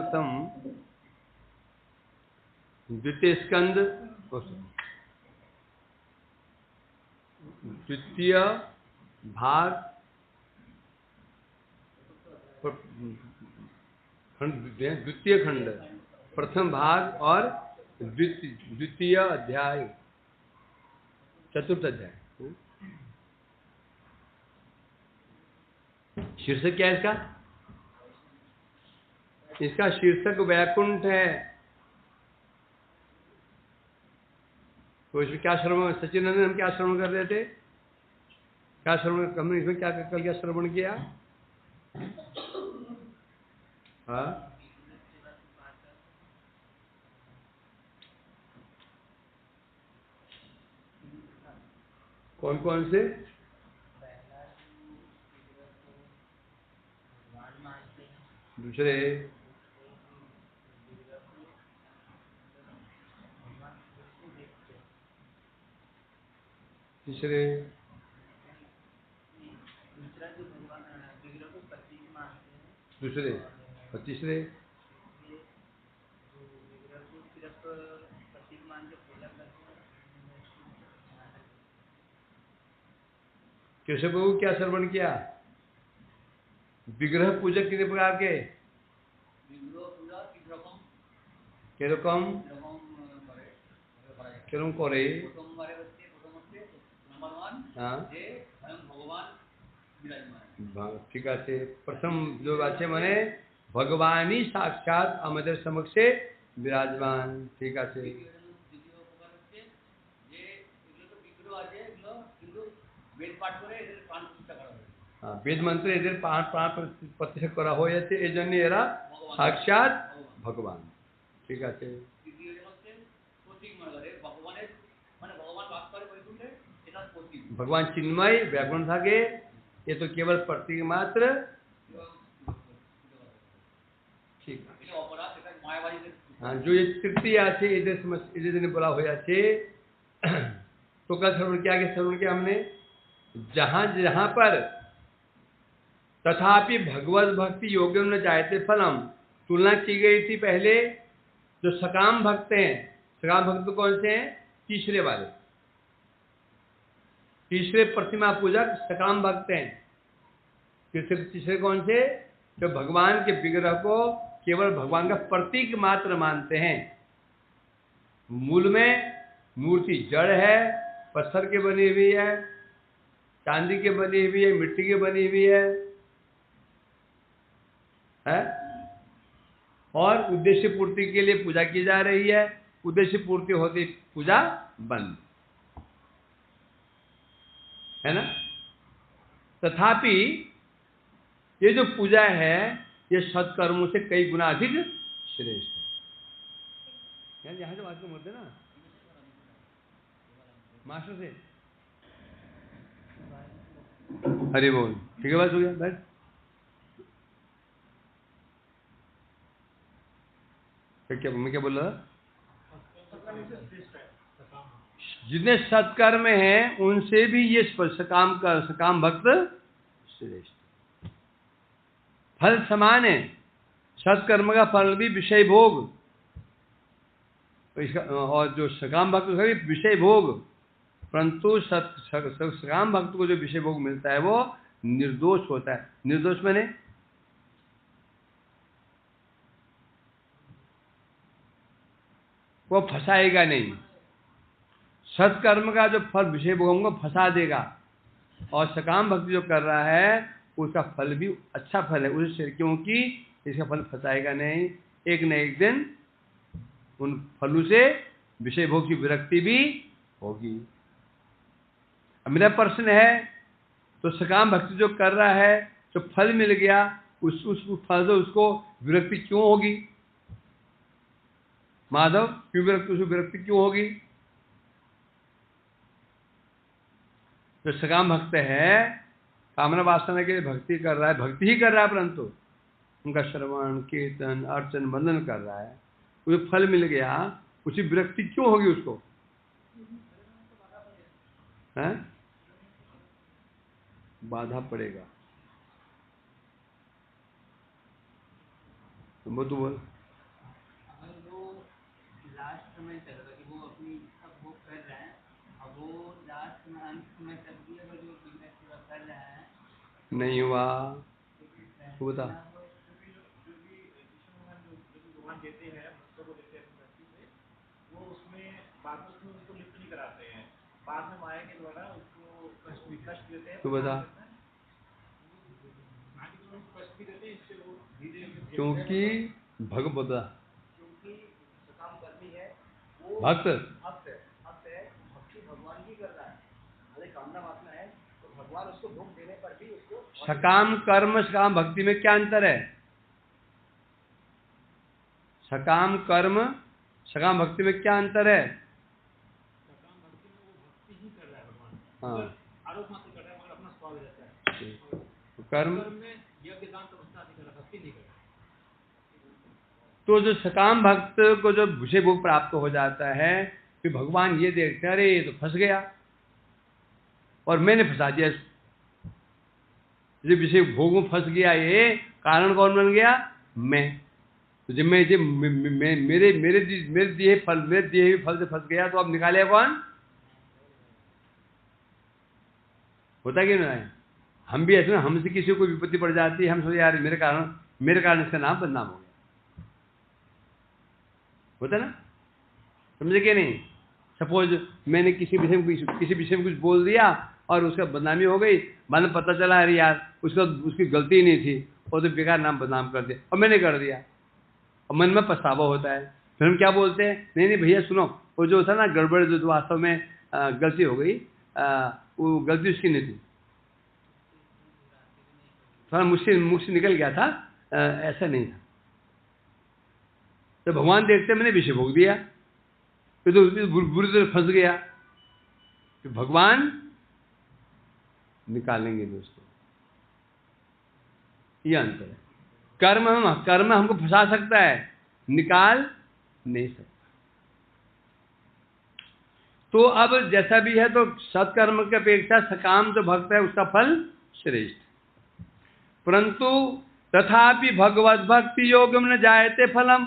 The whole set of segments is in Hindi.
चरितामृतम द्वितीय स्कंद द्वितीय भाग द्वितीय खंड प्रथम भाग और द्वितीय अध्याय चतुर्थ अध्याय। शीर्षक क्या है इसका? इसका शीर्षक वैकुंठ है। तो इसमें क्या श्रवण, सचिनंदन हम क्या श्रवण कर रहे थे? क्या श्रवण हमने इसमें क्या कल क्या श्रवण किया? हाँ, कौन कौन से? दूसरे तीसरे दूसरे और तीसरे केशव बाबू क्या श्रवण किया? विग्रह पूजक कितने प्रकार के? किरकम किरम करे। ठीक है। प्रथम जो बात है माने भगवान ही साक्षात हमारे समक्ष विराजमान। ठीक है। वेद मंत्र एদের प्राण प्रतिष्ठा करा हो যাচ্ছে এজন্য এরা সাক্ষাৎ ভগবান। ঠিক আছে। भगवान चिन्मय व्याकुल থাকে, ये तो केवल प्रतीक मात्र। ठीक है। हाँ, जो ये तृतीय আছে এদের জন্য বলা হয়ে আছে। तो कल श्रवण क्या किया हमने? जहां जहां पर तथापि भगवत भक्ति योग्य न जायते फलम, तुलना की गई थी पहले। जो सकाम भक्त हैं, सकाम भक्त कौन से हैं? तीसरे वाले, तीसरे प्रतिमा पूजक सकाम भक्त हैं। तीसरे कौन से? जो भगवान के विग्रह को केवल भगवान का प्रतीक मात्र मानते हैं। मूल में मूर्ति जड़ है, पत्थर के बनी हुई है, चांदी के बनी हुई है, मिट्टी के बनी हुई है? और उद्देश्य पूर्ति के लिए पूजा की जा रही है। उद्देश्य पूर्ति होती पूजा बंद है ना। तथापि ये जो पूजा है ये सत्कर्मों से कई गुना अधिक श्रेष्ठ है। यहाँ से बात को बोलते ना मास्टर से। हरि बोल। ठीक है, बात हो गया। बैठ। क्या मैं क्या बोल रहा? जितने सत्कर्म हैं उनसे भी ये सकाम भक्त श्रेष्ठ। फल समान है। सत्कर्म का फल भी विषय भोग, और जो सकाम भक्त का भी विषय भोग। परंतु सकाम भक्त को जो विषय भोग मिलता है वो निर्दोष होता है। निर्दोष माने वो फंसाएगा नहीं। सत्कर्म का जो फल विषय भोग को फंसा देगा, और सकाम भक्ति जो कर रहा है उसका फल भी अच्छा फल है उससे, क्योंकि इसका फल फंसाएगा नहीं। एक न एक दिन उन फलों से विषय भोग की विरक्ति भी होगी। अब मेरा प्रश्न है, तो सकाम भक्ति जो कर रहा है, जो फल मिल गया, उस फल से उसको विरक्ति क्यों होगी? माधव, क्यों विरक्ति क्यों होगी? जो सकाम भक्त है कामना वासना के लिए भक्ति कर रहा है, भक्ति ही कर रहा है, परंतु उनका श्रवण कीर्तन अर्चन वंदन कर रहा है, उसे फल मिल गया, उसी विरक्ति क्यों होगी उसको? है? बाधा पड़ेगा। वो तो बोल। वो लास्ट समय चल रहा है कि वो अपनी अब वो कर रहे हैं, अब वो लास्ट में अंत समय तक भी अगर जो बिजनेस पूरा कर रहे हैं नहीं हुआ वो बता। भगवान देते हैं भक्तों को देते हैं अपनी धरती पे, वो उसमें बाद में उसको लिप्त नहीं कराते हैं, बाद में माया के द्वारा उसको कष्ट देते हैं। तू बता। कष्ट भी देते हैं, इससे वो धीरे धीरे क्योंकि भगवत क्योंकि सकाम कर्मी है वो भक्त भक्त है, भक्ति भगवान की कर रहा है, अरे कामना वासना है तो भगवान उसको भोग देने पर भी उसको सकाम कर्म सकाम भक्ति में क्या अंतर है? सकाम कर्म सकाम भक्ति में क्या अंतर है? सकाम भक्ति में वो भक्ति ही कर रहा है भगवान, हाँ आरोप मात्र कर रहा है मगर अपना स्वभाव रहता है। कर्म में यज्ञ दान तपस्या नहीं कर रहा, भक्ति नहीं कर रहा। तो जो सकाम भक्त को जो विषय भोग प्राप्त हो जाता है, फिर भगवान ये देखते हैं अरे ये तो फंस गया और मैंने फंसा दिया इसको। जो विषय भोग में फंस गया, ये कारण कौन बन गया? मैं। तो जब मैं मेरे दिए फल, मेरे दिए हुए फल से फंस गया, तो अब निकाले कौन? होता क्यों ना है? हम भी ऐसे ना, हमसे किसी को विपत्ति पड़ जाती है, हम सोचे यार मेरे कारण इसका नाम बदनाम हो गया। होता ना? समझे क्या नहीं? सपोज मैंने किसी विषय में कुछ बोल दिया और उसका बदनामी हो गई, बाद में पता चला अरे यार उसकी गलती नहीं थी, और तो बेकार नाम बदनाम कर दिया और मैंने कर दिया, और मन में पछतावा होता है। फिर हम क्या बोलते हैं? नहीं भैया सुनो, वो जो था ना गड़बड़, जो वास्तव में गलती हो गई, वो गलती उसकी नहीं थी, थोड़ा मुझसे निकल गया था, ऐसा नहीं था। तो भगवान देखते मैंने विषय भोग दिया, फिर तो बुरी तरह फंस गया, तो भगवान निकालेंगे दोस्तों। ये अंतर है। कर्म हमको फंसा सकता है, निकाल नहीं सकता। तो अब जैसा भी है, तो सत्कर्म की अपेक्षा सकाम जो भक्त है उसका फल श्रेष्ठ। परंतु तथापि भगवत भक्ति योगम न जायते फलम,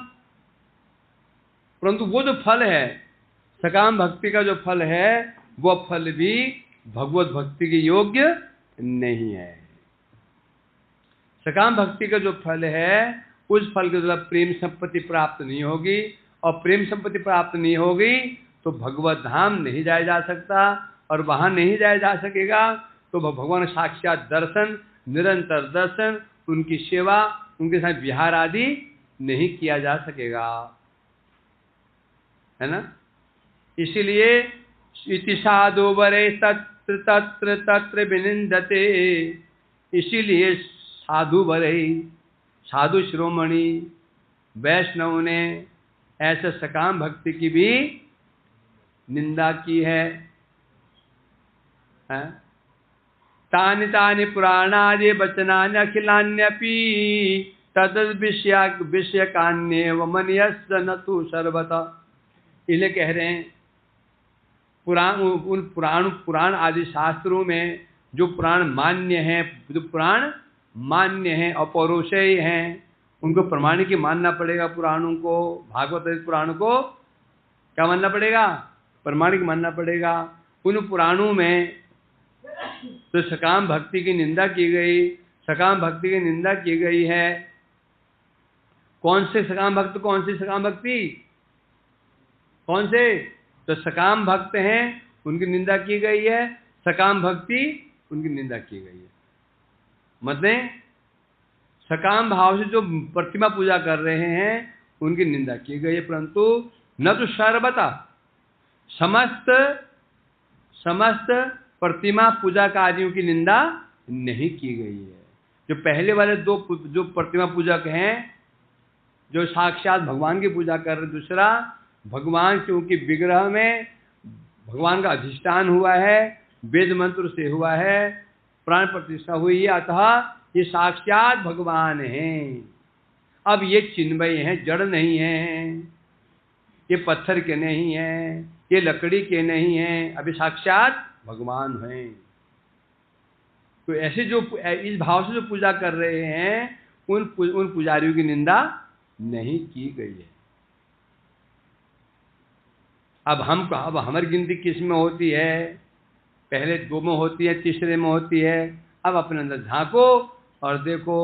परंतु वो जो फल है, सकाम भक्ति का जो फल है, वो फल भी भगवत भक्ति के योग्य नहीं है। सकाम भक्ति का जो फल है, उस फल के द्वारा प्रेम संपत्ति प्राप्त नहीं होगी, और प्रेम संपत्ति प्राप्त नहीं होगी तो भगवत धाम नहीं जाया जा सकता, और वहां नहीं जाया जा सकेगा तो भगवान साक्षात दर्शन, निरंतर दर्शन, उनकी सेवा, उनके साथ विहार आदि नहीं किया जा सकेगा, है ना? इसीलिए इति साधु वरे तत्र तत्र तत्र विनिंदते, इसीलिए साधु वरे, साधु शिरोमणि वैष्णव ने ऐसे सकाम भक्ति की भी निंदा की है। तानि तानि पुराणादि वचनानि अखिलान्यपि तद् विषयकान्येव मन्यस्य न तु सर्वतः। इसलिए कह रहे हैं पुराण आदि शास्त्रों में जो पुराण मान्य हैं, अपौरुषेय हैं, उनको प्रमाणिक मानना पड़ेगा। पुराणों को, भागवत पुराण को क्या मानना पड़ेगा? प्रमाणिक मानना पड़ेगा। उन पुराणों में तो सकाम भक्ति की निंदा की गई, सकाम भक्ति की निंदा की गई है। कौन से सकाम भक्त, कौन सी सकाम भक्ति, कौन से? तो सकाम भक्त हैं, उनकी निंदा की गई है, सकाम भक्ति उनकी निंदा की गई है। मतलब सकाम भाव से जो प्रतिमा पूजा कर रहे हैं उनकी निंदा की गई है, परंतु न तो सर्वथा समस्त प्रतिमा पूजा कार्यों की निंदा नहीं की गई है। जो पहले वाले दो जो प्रतिमा पूजक हैं, जो साक्षात भगवान की पूजा कर रहे, दूसरा भगवान क्योंकि विग्रह में भगवान का अधिष्ठान हुआ है, वेद मंत्र से हुआ है, प्राण प्रतिष्ठा हुई है, अतः ये साक्षात भगवान हैं। अब ये चिन्मय हैं, जड़ नहीं हैं, ये पत्थर के नहीं हैं, ये लकड़ी के नहीं हैं, अभी साक्षात भगवान हैं। तो ऐसे जो इस भाव से जो पूजा कर रहे हैं, उन पुजारियों की निंदा नहीं की गई है। अब हमारी गिनती किस में होती है? पहले 2 में होती है, तीसरे में होती है। अब अपने अंदर झांको और देखो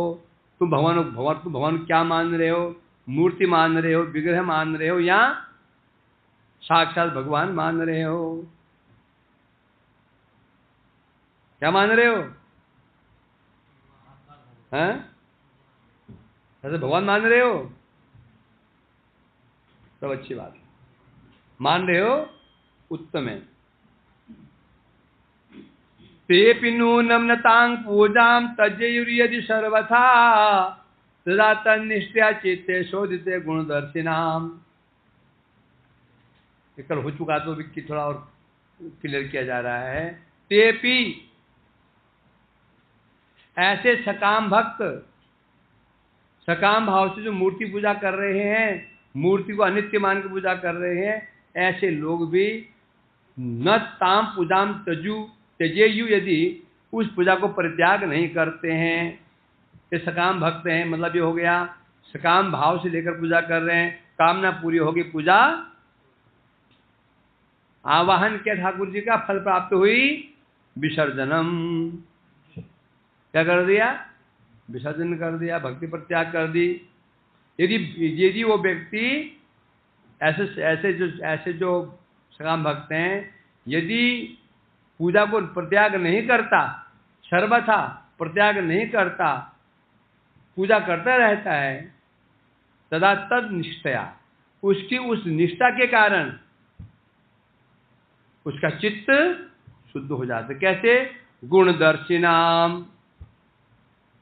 तुम भगवान क्या मान रहे हो? मूर्ति मान रहे हो, विग्रह मान रहे हो, या साक्षात भगवान मान रहे हो? क्या मान रहे हो? हैं? ऐसे भगवान मान रहे हो? सब अच्छी बात है, मान रहे हो, उत्तम है। तेपि नूनं न तां पूजां त्यजेयुर्यदि सर्वथा तदा तन्निष्ठया चित्ते शोधिते गुणदर्शिनाम। कल हो चुका तो भी थोड़ा और क्लियर किया जा रहा है। तेपि, ऐसे सकाम भक्त, सकाम भाव से जो मूर्ति पूजा कर रहे हैं, मूर्ति को अनित्य मान के पूजा कर रहे हैं, ऐसे लोग भी न ताम पूजाम त्यजेयु, यदि उस पूजा को परित्याग नहीं करते हैं, ये सकाम भक्त हैं। मतलब ये हो गया, सकाम भाव से लेकर पूजा कर रहे हैं, कामना पूरी होगी, पूजा आवाहन किया ठाकुर जी का, फल प्राप्त हुई, विसर्जनम। क्या कर दिया? विसर्जन कर दिया, भक्ति परित्याग कर दी। यदि वो व्यक्ति ऐसे जो सकाम भक्त हैं, यदि पूजा को परित्याग नहीं करता, सर्वथा परित्याग नहीं करता, पूजा करता रहता है, तदा तद निष्ठया, उसकी उस निष्ठा के कारण उसका चित्त शुद्ध हो जाता है। कैसे? गुणदर्शिनाम।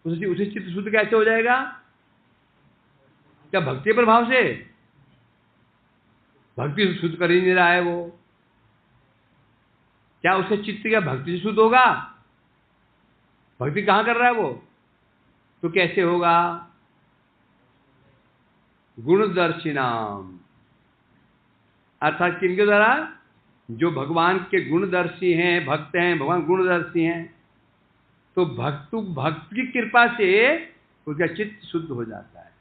उसे चित्त शुद्ध कैसे हो जाएगा? क्या भक्ति प्रभाव से? भक्ति से शुद्ध कर ही नहीं रहा है वो। क्या उसका चित्त क्या भक्ति से शुद्ध होगा? भक्ति कहां कर रहा है वो? तो कैसे होगा? गुणदर्शिनाम, अर्थात किनके द्वारा? जो भगवान के गुणदर्शी हैं, भक्त हैं, भगवान गुणदर्शी हैं। तो भक्त की कृपा से उसका चित्त शुद्ध हो जाता है।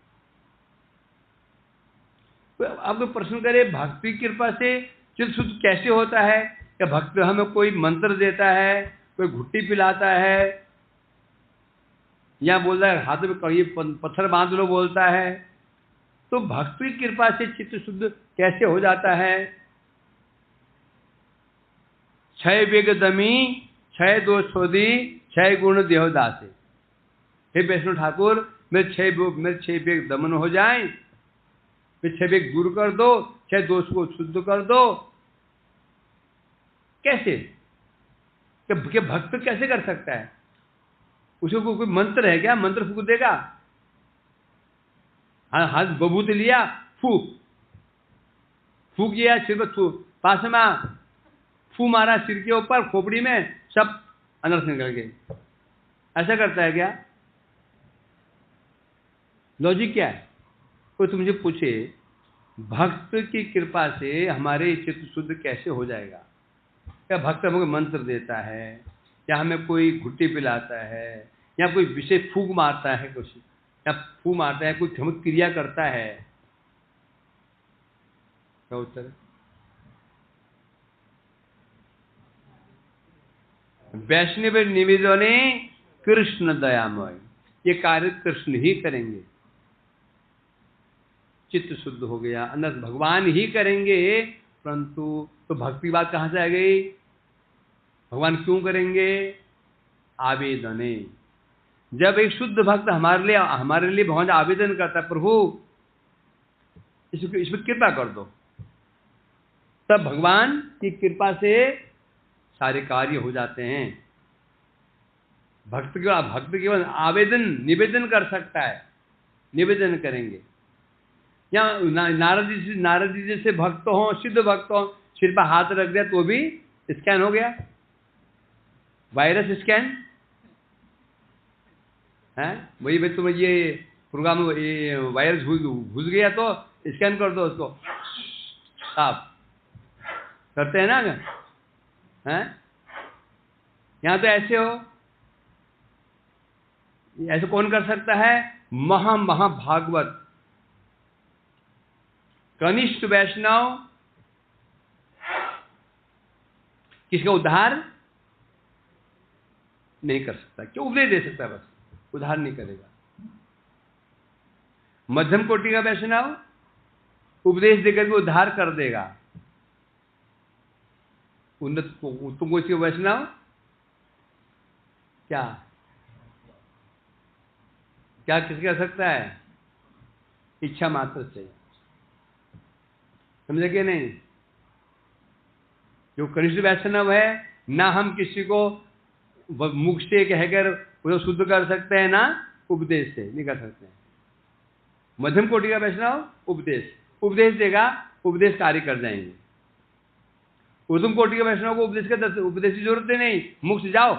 तो अब कोई प्रश्न करे, भक्ति की कृपा से चित्त शुद्ध कैसे होता है? क्या भक्त हमें कोई मंत्र देता है, कोई घुट्टी पिलाता है, या बोलता है हाथ में कहीं पत्थर बांध लो बोलता है? तो भक्ति की कृपा से चित्त शुद्ध कैसे हो जाता है? 6 वेग दमी 6 दोष छोदी 6 गुण देवदासे। हे वैष्णव ठाकुर, मेरे 6 वेग दमन हो जाए, मेरे 6 वेग दूर कर दो, 6 दोष को शुद्ध कर दो। कैसे? कि भक्त कैसे कर सकता है? उसको कोई मंत्र है क्या? मंत्र फूक देगा? हाथ बबूत लिया, फूक किया सिर पर, पास में फू मारा सिर के ऊपर, खोपड़ी में, सब अनर्थ निकल गए। ऐसा करता है क्या? लॉजिक क्या है? कोई तुमसे पूछे भक्त की कृपा से हमारे चित्त शुद्ध कैसे हो जाएगा? क्या भक्त हमें मंत्र देता है, या हमें कोई घुट्टी पिलाता है, या कोई विशेष फूक मारता है, कुछ या फू मारता है, कोई हमें क्रिया करता है? क्या उत्तर? वैष्णव निवेदने कृष्ण दयामय, ये कार्य कृष्ण ही करेंगे। चित्त शुद्ध हो गया, अनंत भगवान ही करेंगे। परंतु तो भक्ति बात कहां से आ गई? भगवान क्यों करेंगे? आवेदने। जब एक शुद्ध भक्त हमारे लिए भगवान आवेदन करता है, प्रभु इसमें कृपा कर दो, तब भगवान की कृपा से सारे कार्य हो जाते हैं। भक्त केवल आवेदन निवेदन कर सकता है, निवेदन करेंगे। या नारद जी जैसे भक्त हो, सिद्ध भक्त हो, सिर पर हाथ रख दिया तो भी स्कैन हो गया, वायरस स्कैन है। वही भाई तुम्हें ये प्रोग्राम ये वायरस घुस गया तो स्कैन कर दो उसको, साफ करते हैं ना हैं? यहाँ तो ऐसे हो, ऐसे कौन कर सकता है? महाभागवत कनिष्ठ वैष्णव किसका उद्धार नहीं कर सकता, क्यों? उपदेश दे सकता है, बस उद्धार नहीं करेगा। मध्यम कोटि का वैष्णव उपदेश देकर के उद्धार कर देगा। उन्नत उत्तम कोटि का वैष्णव क्या क्या किस कर सकता है? इच्छा मात्र चाहिए, समझे कि नहीं? जो कनिष्ठ वैष्णव है, ना हम किसी को मुख से कहकर उसे शुद्ध कर सकते हैं, ना उपदेश से नहीं कर सकते हैं। मध्यम कोटि का वैष्णव उपदेश देगा, उपदेश कार्य कर जाएंगे। उत्तम कोटि के वैष्णव को उपदेश की जरूरत ही नहीं, मुख से जाओ।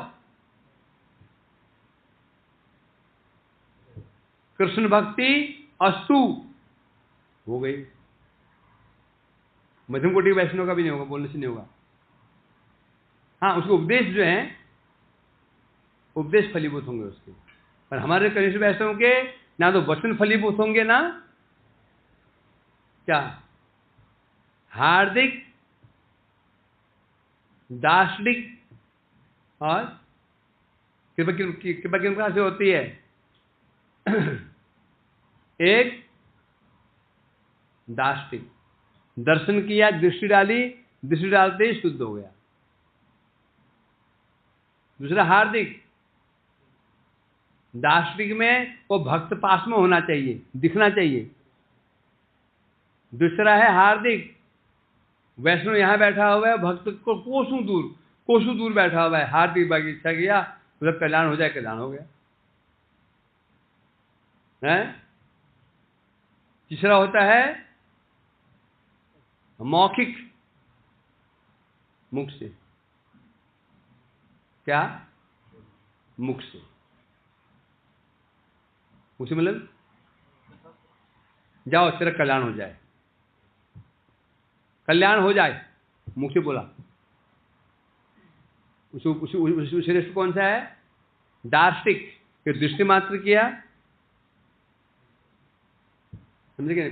कृष्ण भक्ति अस्तु हो गई। मध्यम कोटि के वैष्णव का भी नहीं होगा, बोलने से नहीं होगा। हाँ, उसके उपदेश जो है, उपदेश फलीभूत होंगे उसके। पर हमारे कनिष्ठ वैष्णव के ना तो वचन फलीभूत होंगे, ना क्या हार्दिक, दार्शनिक और कृपा किन प्रकार से होती है? एक दार्शनिक, दर्शन किया, दृष्टि डाली, दृष्टि डालते ही शुद्ध हो गया। दूसरा हार्दिक, दार्शनिक में वो भक्त पास में होना चाहिए, दिखना चाहिए। दूसरा है हार्दिक, वैष्णव यहां बैठा हुआ है, भक्त को कोसों दूर बैठा हुआ है, हार्दिक बाकी इच्छा किया, मतलब कल्याण हो जाए, कल्याण हो गया है। तीसरा होता है मौखिक, मुख से। क्या? मुख से मतलब जाओ तेरा कल्याण हो जाए, कल्याण हो जाए, मुख से बोला। उस श्रेष्ठ कौन सा है? दार्शनिक, फिर दृष्टि मात्र किया, समझे क्या?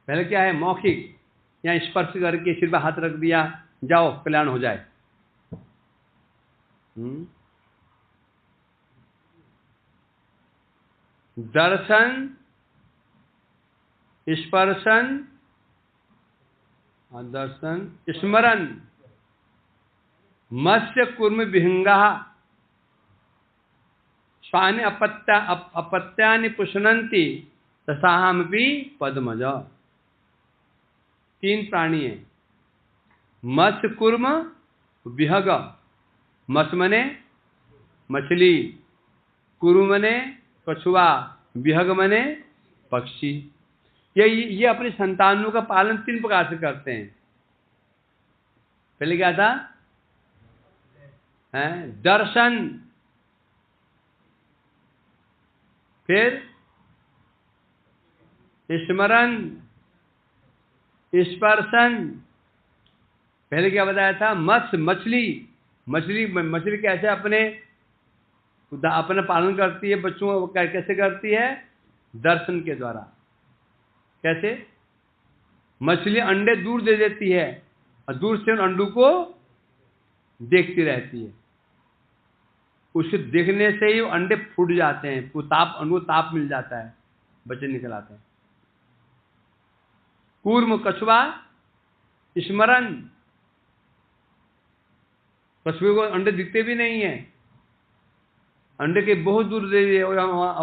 पहले क्या है? मौखिक, या स्पर्श करके सिर पर हाथ रख दिया, जाओ कल्याण हो जाए। दर्शन, स्पर्शन, दर्शन, स्मरण, मत्स्य कुर्म विहंगा स्वानि अपत्यानि पुष्णन्ति तथाहमपि पद्मज। 3 प्राणी है। मत्स्य कुर्म विहग, मत्स्य मने मछली, कुरु मने कछुआ, विहग मने पक्षी। ये अपनी संतानों का पालन 3 प्रकार से करते हैं। पहले क्या था? दर्शन, फिर स्मरण, स्पर्शन। पहले क्या बताया था? मछली कैसे अपना पालन करती है, बच्चों को कैसे करती है? दर्शन के द्वारा। कैसे? मछली अंडे दूर दे देती है और दूर से उन अंडों को देखती रहती है। उसे देखने से ही अंडे फूट जाते हैं, उनको ताप मिल जाता है, बच्चे निकल आते हैं। कूर्म कछुआ, स्मरण, कछुए को अंडे दिखते भी नहीं है, अंडे के बहुत दूर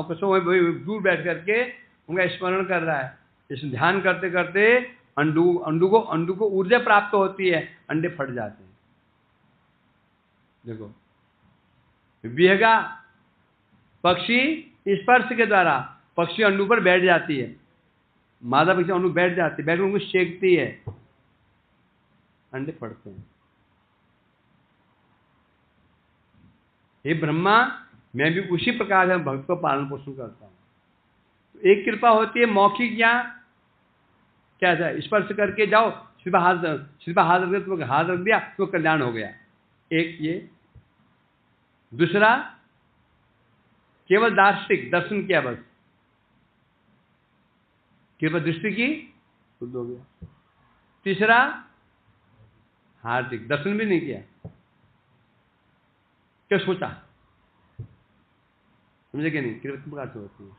कछुआ दूर बैठ करके उनका स्मरण कर रहा है। इस ध्यान करते करते अंडू को ऊर्जा प्राप्त होती है, अंडे फट जाते हैं। देखो, विहगा, पक्षी स्पर्श के द्वारा पक्षी अंडू पर बैठ जाती है, मादा पक्षी अंडू बैठ जाती है, बैठ उनको सेकती है, अंडे फटते हैं। हे ब्रह्मा, मैं भी उसी प्रकार से भक्त को पालन पोषण करता हूं। एक कृपा होती है मौखिक, या क्या था? स्पर्श करके जाओ, सिर्फ हाथ रख दिया तो कल्याण हो गया। एक ये। दूसरा, केवल दार्शनिक, दर्शन किया बस, कृपा दृष्टि की शुद्ध हो गया। तीसरा हार्दिक, दर्शन भी नहीं किया, क्या सोचा, समझे कि नहीं, कृपा प्रकार से होती है।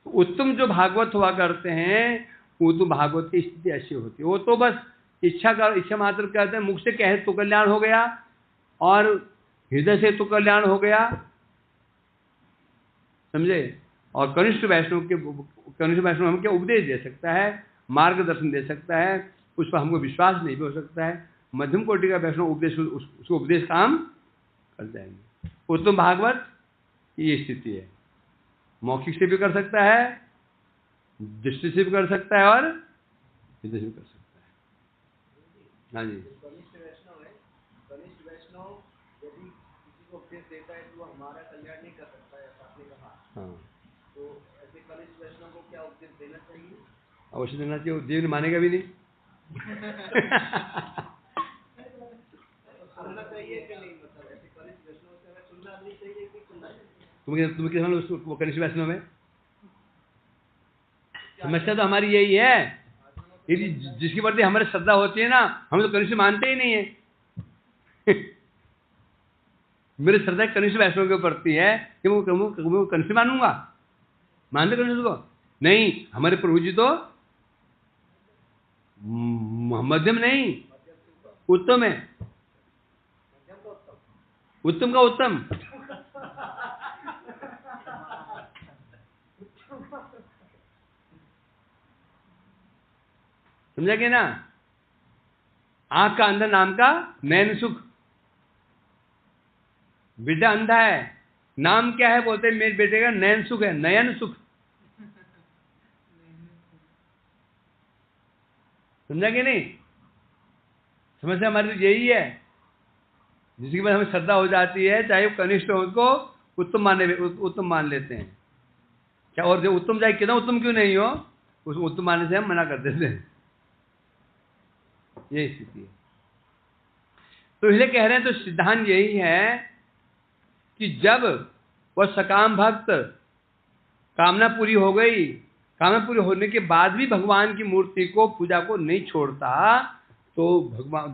तो उत्तम जो भागवत हुआ करते हैं वो तो भागवत की स्थिति ऐसी होती है, वो तो बस इच्छा मात्र कहते हैं, मुख से कहे तो कल्याण हो गया और हृदय से तो कल्याण हो गया, समझे। और कनिष्ठ वैष्णव हम क्या उपदेश दे सकता है, मार्गदर्शन दे सकता है, उस पर हमको विश्वास नहीं भी हो सकता है। मध्यम कोटि का वैष्णव उपदेश उसको उपदेश काम कर जाएंगे। उत्तम भागवत की ये स्थिति है, मौखिक से भी कर सकता है, दृष्टि से भी कर सकता है और हृदय से भी कर सकता है। हाँ जी, कनिष्ठ वैष्णव है, कनिष्ठ वैष्णव यदि किसी को उपदेश देता है तो वो हमारा कल्याण नहीं कर सकता है, ऐसा आपने कहा। हाँ, तो ऐसे कनिष्ठ वैष्णव को क्या उपदेश देना चाहिए? अवश्य देना चाहिए, देव मानेगा भी नहीं। सुनना चाहिए कि नहीं, मतलब ऐसे कनिष्ठ वैष्णव से हमें सुनना नहीं चाहिए कि सुनना चाहिए? तुम्हें क्या समझ वो कनिष्ठ वैष्णव में? समस्या तो हमारी यही है, यदि जिसके प्रति हमारी श्रद्धा होती है ना, हम तो कनिष्ठ मानते ही नहीं है। मेरी श्रद्धा कनिष्ठ वैष्णव के प्रति है कि वो कनिष्ठ मानूंगा, मानते कनिष्ठ को नहीं। हमारे प्रभु जी तो मध्यम नहीं, उत्तम है, उत्तम का उत्तम। समझा क्या ना, आंख का अंधा नाम का नयन सुख। बेटा अंधा है, नाम क्या है, बोलते मेरे बेटे का नयन सुख है, नयन सुख। समझा कि नहीं, समस्या हमारी तो यही है, जिसके बाद हमें श्रद्धा हो जाती है, चाहे वो कनिष्ठ हो उसको उत्तम मान लेते हैं क्या, और जो उत्तम चाहे कितना उत्तम क्यों नहीं हो, उस उत्तम मानने से हम मना कर देते हैं। यही स्थिति है। तो इसलिए कह रहे हैं, तो सिद्धांत यही है कि जब वह सकाम भक्त कामना पूरी हो गई, कामना पूरी होने के बाद भी भगवान की मूर्ति को, पूजा को नहीं छोड़ता, तो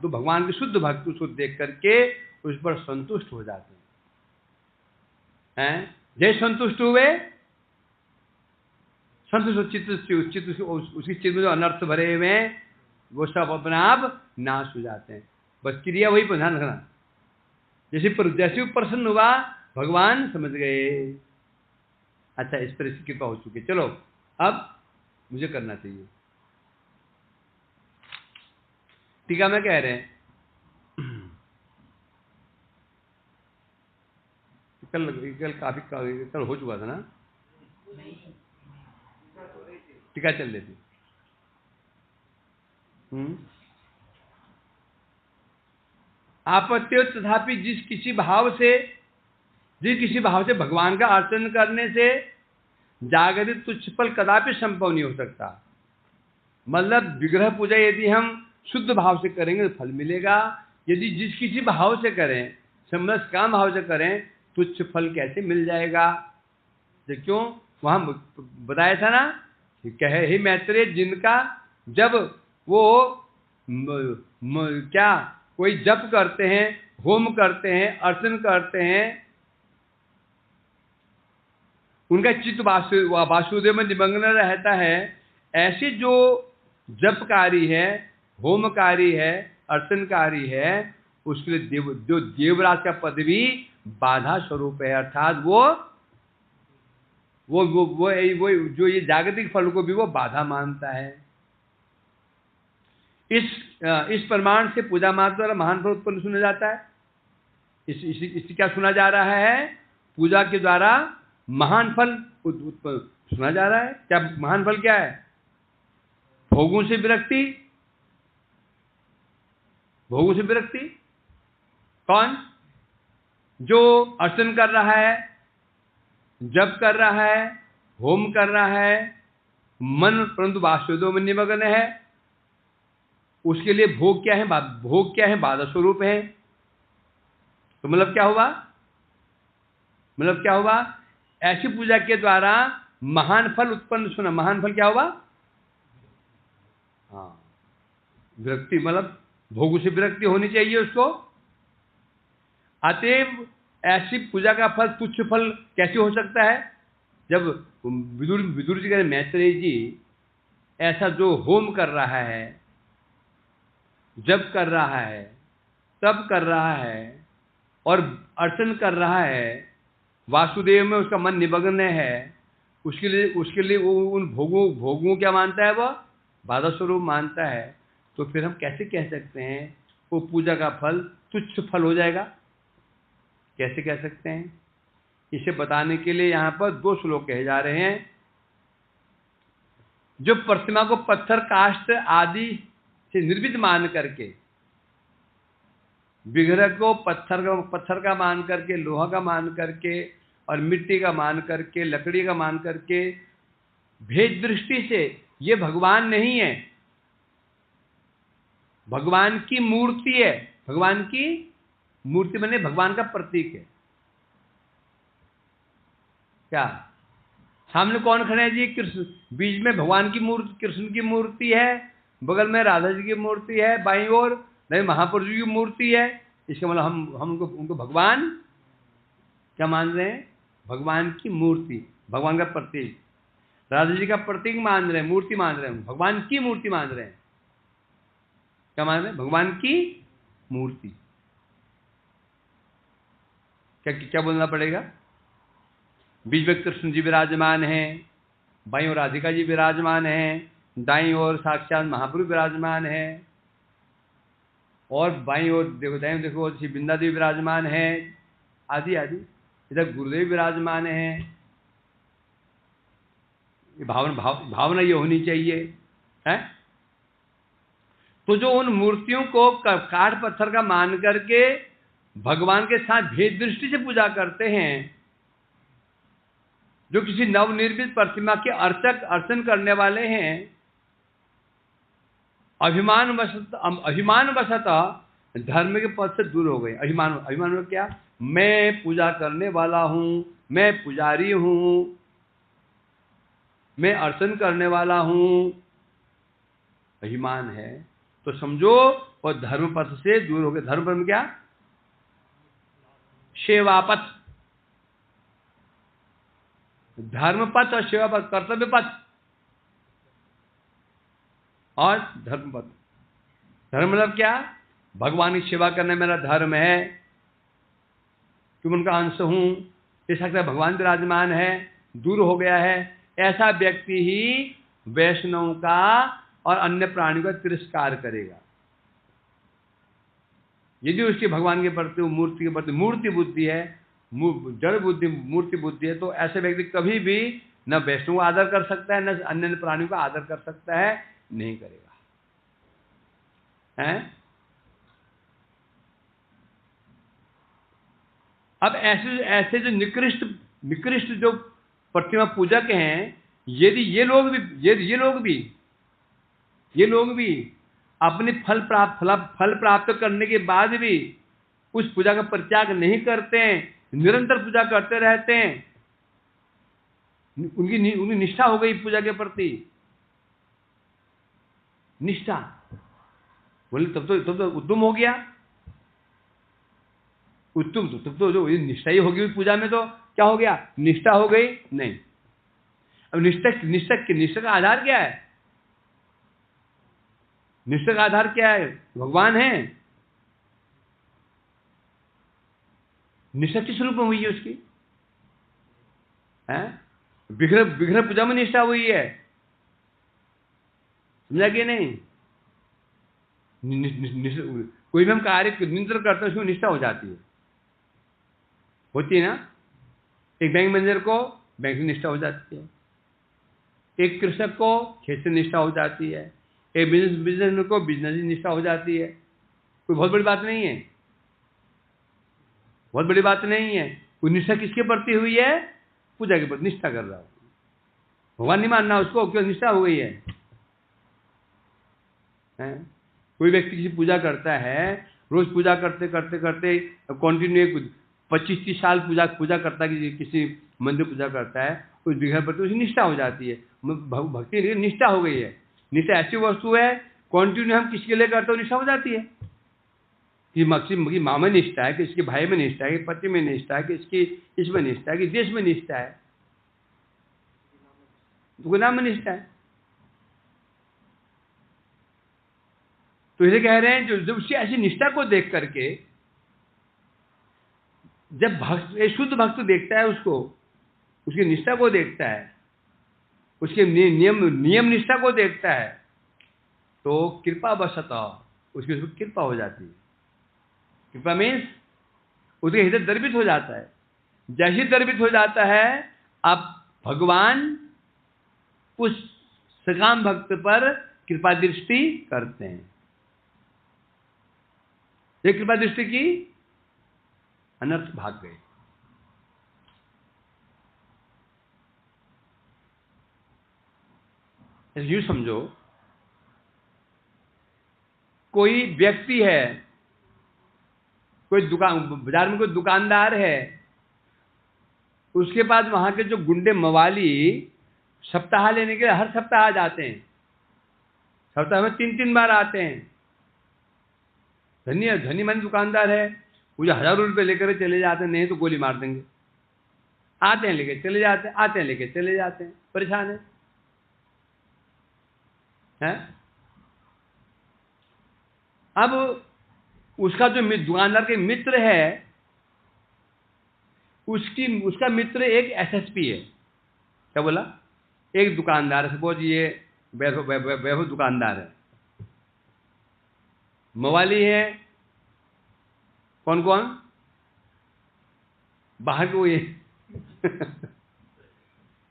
भगवान के शुद्ध भक्त उसको देख करके उस पर संतुष्ट हो जाते हैं। जैसे संतुष्ट हुए, संतुष्ट चित्त उसकी चित्त में जो अनर्थ भरे हुए हैं वो सब अपने आप नाश हो जाते हैं। बस क्रिया वही पर ध्यान रखना, जैसे वो प्रसन्न हुआ, भगवान समझ गए, अच्छा इस पर इसकी कृपा हो चुकी, चलो अब मुझे करना चाहिए। टीका में कह रहे हैं, कल काफी कल हो चुका था ना, टीका चल रही थी। आपत्त्यो तथापि जिस किसी भाव से भगवान का अर्चन करने से जागृत तुच्छ फल कदापि संभव नहीं हो सकता। मतलब विग्रह पूजा यदि हम शुद्ध भाव से करेंगे तो फल मिलेगा, यदि जिस किसी भाव से करें, समरस काम भाव से करें, तुच्छ फल कैसे मिल जाएगा। तो क्यों, वहां बताया था ना, कहे हे मैत्रेय, जिनका जब वो क्या कोई जप करते हैं, होम करते हैं, अर्चन करते हैं, उनका चित्त वासुदेव में निमग्न रहता है, ऐसे जो जपकारी है, होमकारी है, अर्चनकारी है, उसके लिए जो देवराज का पद भी बाधा स्वरूप है, अर्थात वो जो ये जागतिक फल को भी वो बाधा मानता है। इस प्रमाण से पूजा मात्र द्वारा महान फल उत्पन्न सुना जाता है। इससे क्या सुना जा रहा है, पूजा के द्वारा महान फल उत्पन्न सुना जा रहा है। क्या महान फल क्या है, भोगों से विरक्ति। भोगों से विरक्ति कौन, जो अर्चन कर रहा है, जप कर रहा है, होम कर रहा है, मन परंतु वासुदेव में निमग्न है, उसके लिए भोग क्या है, बाधा स्वरूप है। तो मतलब क्या हुआ, ऐसी पूजा के द्वारा महान फल उत्पन्न, सुना महान फल क्या हुआ? हाँ, विरक्ति, मतलब भोगों से विरक्ति होनी चाहिए उसको। अतएव ऐसी पूजा का फल तुच्छ फल कैसे हो सकता है? जब विदुर जी कह रहे मैत्रेय जी ऐसा जो होम कर रहा है, जप कर रहा है, तप कर रहा है और अर्चन कर रहा है, वासुदेव में उसका मन निमग्न है, उसके लिए वो उन भोगों क्या मानता है? वह बाधा स्वरूप मानता है। तो फिर हम कैसे कह सकते हैं वो पूजा का फल तुच्छ फल हो जाएगा? कैसे कह सकते हैं? इसे बताने के लिए यहां पर 2 श्लोक कहे जा रहे हैं। जो प्रतिमा को पत्थर काष्ठ आदि से निर्मित मान करके, विग्रह को पत्थर का मान करके, लोहा का मान करके और मिट्टी का मान करके, लकड़ी का मान करके, भेद दृष्टि से ये भगवान नहीं है, भगवान की मूर्ति है। भगवान की मूर्ति बने भगवान का प्रतीक है। क्या सामने कौन खड़े हैं जी? कृष्ण। बीच में भगवान की मूर्ति, कृष्ण की मूर्ति है, बगल में राधा जी की मूर्ति है, बाईं ओर नहीं महापुरुष जी की मूर्ति है। इसका मतलब हम उनको भगवान क्या मान रहे हैं? भगवान की मूर्ति, भगवान का प्रतीक। राधा जी का प्रतीक मान रहे हैं, मूर्ति मान रहे हैं, भगवान की मूर्ति मान रहे हैं। क्या मान रहे हैं? भगवान की मूर्ति। क्या बोलना पड़ेगा? बीच में कृष्ण जी विराजमान हैं, बाईं ओर राधिका जी विराजमान हैं, दाईं ओर साक्षात महाप्रभु विराजमान है, और बाईं ओर देखो, दाईं देखो श्री बिंदा देवी विराजमान है, आदि आदि। इधर गुरुदेव विराजमान है। भावना ये होनी चाहिए है। तो जो उन मूर्तियों को काठ पत्थर का मान करके भगवान के साथ भेद दृष्टि से पूजा करते हैं, जो किसी नवनिर्मित प्रतिमा के अर्चन करने वाले हैं, अभिमानवशत धर्म के पद से दूर हो गए। अभिमान क्या? मैं पूजा करने वाला हूं, मैं पुजारी हूं, मैं अर्चन करने वाला हूं, अभिमान है। तो समझो वो धर्म पथ से दूर हो गए। धर्म पथ में क्या? सेवा पथ। धर्म पथ और सेवा पथ, कर्तव्य पथ और धर्म पथ। धर्म मतलब क्या? भगवान की सेवा करना मेरा धर्म है, कि उनका अंश हूं, इस सकता भगवान विराजमान है, दूर हो गया है। ऐसा व्यक्ति ही वैष्णव का और अन्य प्राणियों का तिरस्कार करेगा। यदि उसकी भगवान के प्रति, मूर्ति के प्रति मूर्ति बुद्धि है, जड़ बुद्धि, मूर्ति बुद्धि है, तो ऐसे व्यक्ति कभी भी न वैष्णव का आदर कर सकता है, न अन्य प्राणियों का आदर कर सकता है, नहीं करेगा। हैं? अब ऐसे जो निकृष्ट जो प्रतिमा पूजक हैं, यदि ये लोग भी अपने फल प्राप्त करने के बाद भी उस पूजा का परित्याग नहीं करते हैं, निरंतर पूजा करते रहते हैं, उनकी निष्ठा हो गई पूजा के प्रति, निष्ठा बोले, तब तो उद्यम हो गया। उत्तम तब तो जो निष्ठा ही होगी पूजा में, तो क्या हो गया? निष्ठा हो गई। नहीं, अब निष्ठा का आधार क्या है? निष्ठा का आधार क्या है? भगवान है। निष्ठा किस रूप में हुई है उसकी? विग्रह पूजा में निष्ठा हुई है, समझा कि नहीं? कोई भी हम कार्य निरंतर करते हैं, उसमें निष्ठा हो जाती है, होती है ना। एक बैंक मैनेजर को बैंक से निष्ठा हो जाती है, एक कृषक को खेत से निष्ठा हो जाती है, एक बिजनेसमैन को बिजनेस से निष्ठा हो जाती है। कोई बहुत बड़ी बात नहीं है, बहुत बड़ी बात नहीं है। कोई निष्ठा किसके प्रति हुई है? पूजा के प्रति निष्ठा कर रहा हो। भगवान नहीं मानना उसको, क्यों? निष्ठा हो गई है। कोई व्यक्ति किसी पूजा करता है, रोज पूजा करते करते करते कंटिन्यू 25-30 साल पूजा करता है, किसी मंदिर पूजा करता है, उस विग्रह पर तो उसकी निष्ठा हो जाती है। भक्ति निष्ठा हो गई है। निष्ठा ऐसी वस्तु है कंटिन्यू हम किसके लिए करते हो निष्ठा हो जाती है। कि की माँ में निष्ठा है, कि इसके भाई में निष्ठा है, कि पति में निष्ठा है, कि इसकी इसमें निष्ठा है, कि देश में निष्ठा है, गुनाह में निष्ठा है। तो इसे कह रहे हैं जब उसकी ऐसी निष्ठा को देख करके जब भक्त शुद्ध भक्त देखता है उसको, उसकी निष्ठा को देखता है, उसके नियम निष्ठा को देखता है, तो कृपा वशतः उसकी कृपा हो जाती है। कृपा मीन्स उसके हृदय दर्पित हो जाता है। जैसे दर्पित हो जाता है अब भगवान उस सकाम भक्त पर कृपा दृष्टि करते हैं। ये कृपा दृष्टि की अनर्थ भाग गए। यूं समझो कोई व्यक्ति है, कोई दुकान, बाजार में कोई दुकानदार है, उसके पास वहां के जो गुंडे मवाली सप्ताह लेने के लिए हर सप्ताह जाते हैं, सप्ताह में 3-3 बार आते हैं। धनी मन दुकानदार है, वो जो 1000 रुपये लेकर चले जाते हैं, नहीं तो गोली मार देंगे। आते हैं लेके चले जाते हैं, आते हैं लेके चले जाते हैं, परेशान है, हैं? अब उसका जो दुकानदार के मित्र है, उसका मित्र एक एसएसपी है। क्या बोला? एक दुकानदार, सपोज ये वैभव दुकानदार है, मवाली है, कौन कौन बाहर को ये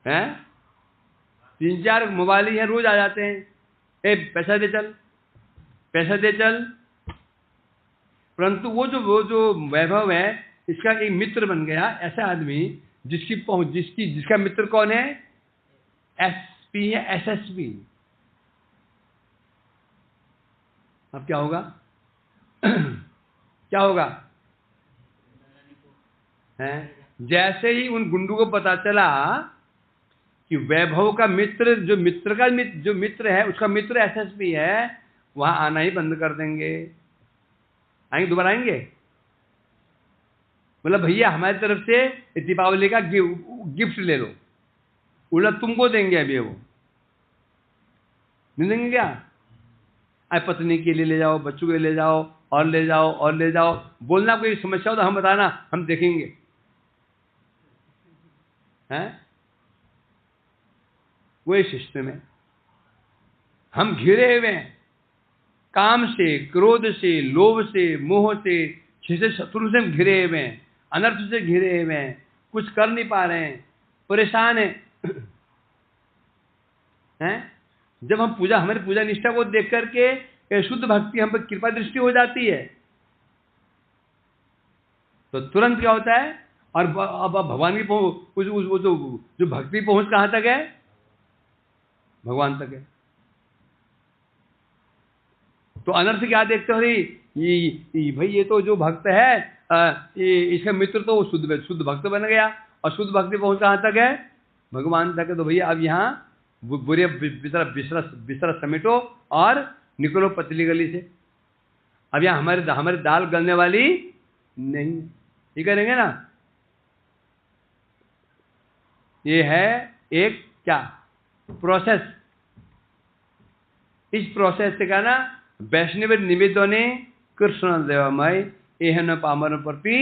हैं, 3-4 मवाली हैं, रोज आ जाते हैं, ए पैसा दे चल, पैसा दे चल। परंतु वो जो वैभव है, इसका एक मित्र बन गया ऐसा आदमी जिसका मित्र कौन है? एसपी है, एसएसपी। अब क्या होगा? क्या होगा? हैं? जैसे ही उन गुंडों को पता चला कि वैभव का मित्र जो मित्र है, उसका मित्र एसएसपी है, वहां आना ही बंद कर देंगे। आएंगे, दोबारा आएंगे, मतलब भैया हमारी तरफ से दीपावली का गिफ्ट ले लो, उल्टा तुमको देंगे। अभी वो नहीं देंगे क्या? अरे पत्नी के लिए ले जाओ, बच्चों के लिए ले जाओ, और ले जाओ और ले जाओ। बोलना कोई समस्या हो तो हम बताना, हम देखेंगे। हैं? वो सिस्टम है। हम घिरे हुए हैं काम से, क्रोध से, लोभ से, मोह से, शत्रु से हम घिरे हुए हैं, अनर्थ से घिरे हुए हैं, कुछ कर नहीं पा रहे हैं, परेशान हैं। हैं? जब हम हमारी पूजा निष्ठा को देख करके शुद्ध भक्ति हम पर कृपा दृष्टि हो जाती है, तो तुरंत क्या होता है? और अब भगवान की जो भक्ति पहुंच कहां तक है? भगवान तक है। तो अनर्थ क्या देखते हो? भाई ये तो जो भक्त है, इसका मित्र तो शुद्ध भक्त बन गया, और शुद्ध भक्ति पहुंच कहां तक है? भगवान तक है। तो भैया अब यहाँ बुरे बिस्तर समेटो और निकलो पतली गली से। अब यहाँ हमारी दाल गलने वाली नहीं। ये करेंगे ना? ये है एक क्या प्रोसेस। इस प्रोसेस से कहना वैष्णव निवेदने कृष्ण देवमय एहन पामर प्रति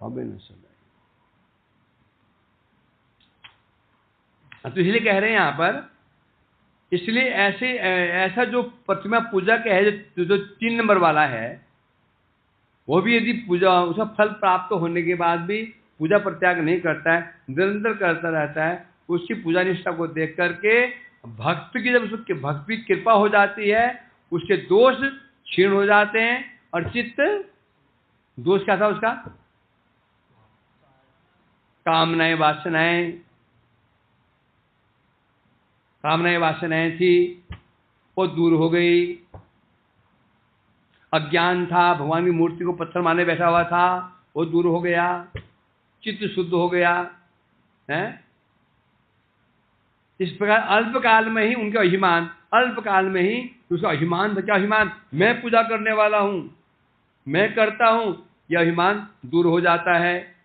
हमें न समय। तो इसलिए कह रहे हैं यहाँ पर, इसलिए ऐसा जो प्रतिमा पूजा का है, जो 3 नंबर वाला है, वो भी यदि पूजा उसका फल प्राप्त होने के बाद भी पूजा परित्याग नहीं करता है, निरंतर करता रहता है, उसकी पूजा निष्ठा को देख करके भक्त की जब उसकी भक्ति कृपा हो जाती है, उसके दोष क्षीण हो जाते हैं। और चित्त दोष क्या था उसका? कामनाएं वासनाएं थी, वो दूर हो गई। अज्ञान था, भगवान की मूर्ति को पत्थर मारने बैठा हुआ था, वो दूर हो गया, चित्त शुद्ध हो गया है। इस प्रकार अल्पकाल में ही उनका अभिमान, अल्पकाल में ही उसका अभिमान था। क्या अभिमान? मैं पूजा करने वाला हूं, मैं करता हूं, यह अभिमान दूर हो जाता है,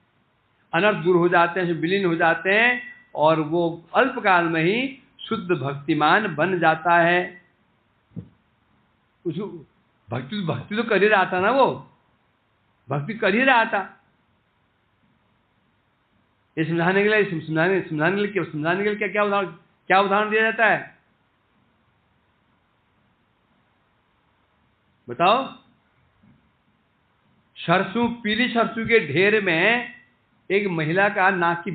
अनर्थ दूर हो जाते हैं, विलीन हो जाते हैं और वो अल्पकाल में ही शुद्ध भक्तिमान बन जाता है। उसको भक्ति तो कर ही रहा था ना, वो भक्ति कर ही रहा था। ये समझाने के लिए क्या उदाहरण दिया जाता है बताओ? सरसों, पीली सरसों के ढेर में एक महिला का नाक की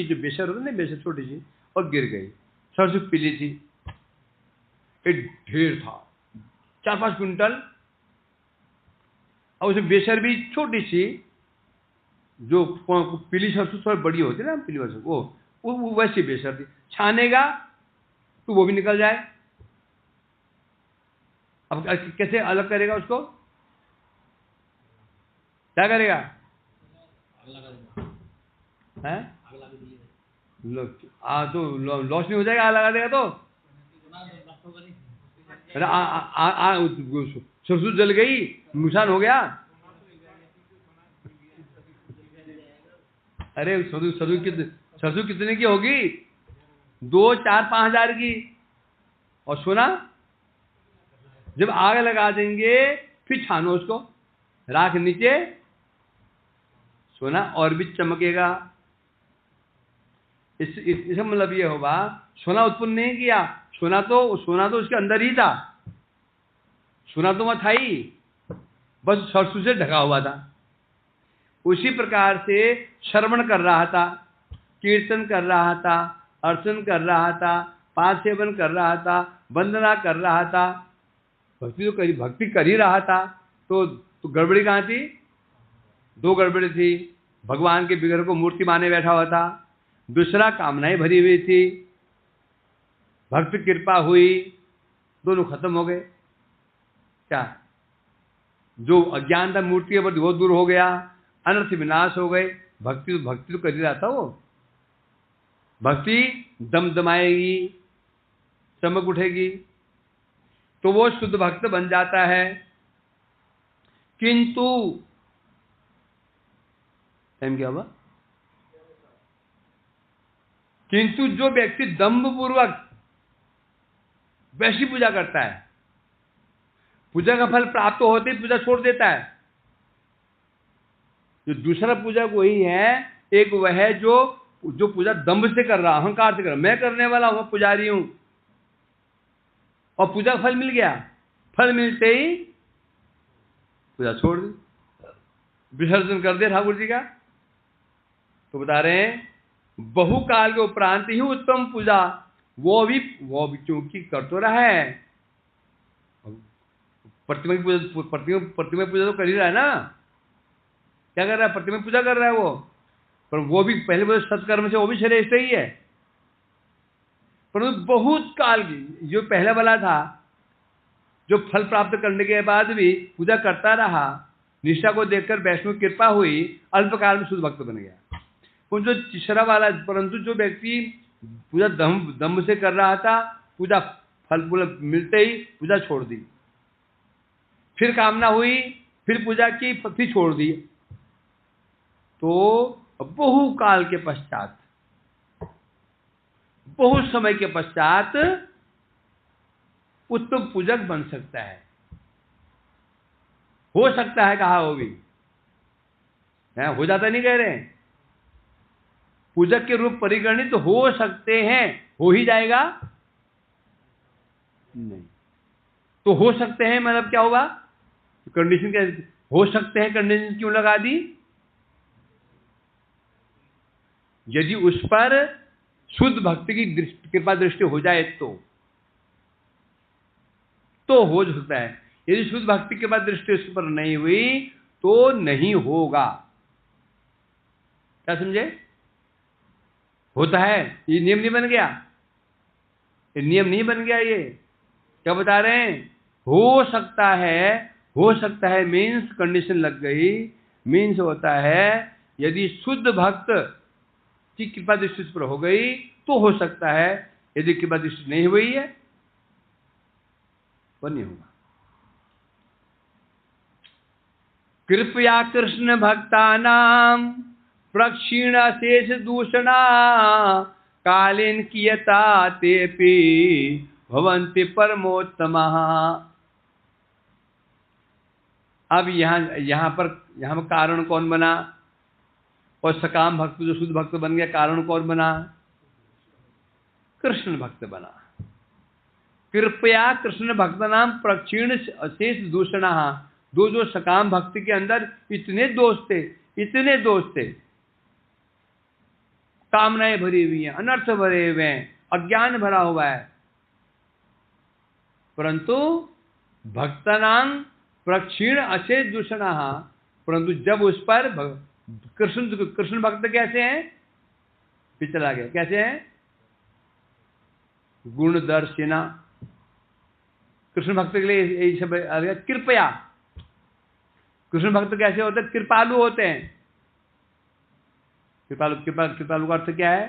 जो बेसर होती है ना, बेसर छोटी सी, और गिर गई। सरसों पीली थी, एक ढेर था 4-5 क्विंटल, और उसमें बेसर भी छोटी सी, जो पीली सरसों थोड़ी बड़ी होती है ना, पीली सरसों, वो वैसी बेसर थी। छानेगा तो वो भी निकल जाए। अब कैसे अलग करेगा उसको? क्या करेगा? हैं? तो लॉस नहीं हो जाएगा? लगा देगा तो सरसों जल गई, नुकसान हो गया। अरे सरसों कितने की होगी? 2-4-5 हजार की। और सोना जब आग लगा देंगे फिर छानो उसको, राख नीचे, सोना और भी चमकेगा। इसका मतलब ये होगा, सोना उत्पन्न नहीं किया, सोना तो उसके अंदर ही था, सोना तो वहां था ही, बस सरसों से ढका हुआ था। उसी प्रकार से श्रवण कर रहा था, कीर्तन कर रहा था, अर्चन कर रहा था, पाद सेवन कर रहा था, वंदना कर रहा था, भक्ति कर ही रहा था। तो गड़बड़ी कहाँ थी? 2 गड़बड़ी थी। भगवान के विग्रह को मूर्ति माने बैठा हुआ था, दूसरा कामनाएं भरी हुई थी। भक्त कृपा हुई, दोनों खत्म हो गए। क्या? जो अज्ञान था मूर्ति के प्रति वो दूर हो गया, अनर्थ विनाश हो गए। भक्ति तो कर ही रहा था। वो भक्ति दमदमाएगी, चमक उठेगी, तो वो शुद्ध भक्त बन जाता है। किंतु टाइम क्या हुआ? किंतु जो व्यक्ति दंभ पूर्वक वैसी पूजा करता है, पूजा का फल प्राप्त होते ही पूजा छोड़ देता है। जो दूसरा पूजा वही है, एक वह है जो पूजा दंभ से कर रहा, अहंकार से कर रहा, मैं करने वाला हूं, पुजारी हूं, और पूजा फल मिल गया, फल मिलते ही पूजा छोड़ दी, विसर्जन कर दिया ठाकुर जी का। तो बता रहे हैं बहुकाल के उपरांत ही उत्तम पूजा, वो भी क्योंकि कर तो रहा है, प्रतिमा पूजा तो कर ही रहा है ना। क्या कर रहा है? प्रतिमा पूजा कर रहा है वो, पर वो भी पहले सत्कर्म से वो भी श्रेष्ठ ही है। परंतु बहुत काल की जो पहला वाला था, जो फल प्राप्त करने के बाद भी पूजा करता रहा, निष्ठा को देखकर वैष्णव कृपा हुई, अल्पकाल में शुद्ध भक्त बन गया। जो तीसरा वाला, परंतु जो व्यक्ति पूजा दम्भ से कर रहा था, पूजा फल मिलते ही पूजा छोड़ दी, फिर कामना हुई, फिर पूजा की, फिर छोड़ दी, तो बहुकाल के पश्चात, बहुत समय के पश्चात उत्तम पूजक बन सकता है। हो सकता है, कहा वो भी हो जाता नहीं कह रहे हैं। पूजक के रूप परिगणित तो हो सकते हैं, हो ही जाएगा नहीं। तो हो सकते हैं मतलब क्या होगा? कंडीशन क्या? हो सकते हैं कंडीशन क्यों लगा दी? यदि उस पर शुद्ध भक्ति की कृपा दृष्टि हो जाए तो हो सकता है। यदि शुद्ध भक्ति के बाद दृष्टि उस पर नहीं हुई तो नहीं होगा। क्या समझे? होता है, ये नियम नहीं बन गया, ये नियम नहीं बन गया। ये क्या बता रहे हैं? हो सकता है मीन्स कंडीशन लग गई, मीन्स होता है यदि शुद्ध भक्त की कृपा दृष्टि पर हो गई तो हो सकता है, यदि कृपा दृष्टि नहीं हुई है वो नहीं होगा। कृपया कृष्ण भक्तानां प्रक्षीण शेष दूषणा कालीन कियता तेपि भवन्ति परमोत्तमः। अब यहाँ पर कारण कौन बना? और सकाम भक्त जो शुद्ध भक्त बन गया, कारण कौन बना? कृष्ण भक्त बना। कृपया कृष्ण भक्त नाम प्रक्षीण अशेष दूषणा। जो सकाम भक्ति के अंदर इतने दोष थे, कामनाएं भरी हुई हैं, अनर्थ भरे हुए हैं, अज्ञान भरा हुआ है, परंतु भक्तनाम प्रक्षीण अशेष दूषणा। परंतु जब उस पर कृष्ण भक्त कैसे हैं? पिछला गया, कैसे हैं? गुणदर्शिना। कृष्ण भक्त के लिए यही सब आ गया। कृपया, कृष्ण भक्त कैसे होते हैं? कृपालु होते हैं। कृपालु का अर्थ क्या है?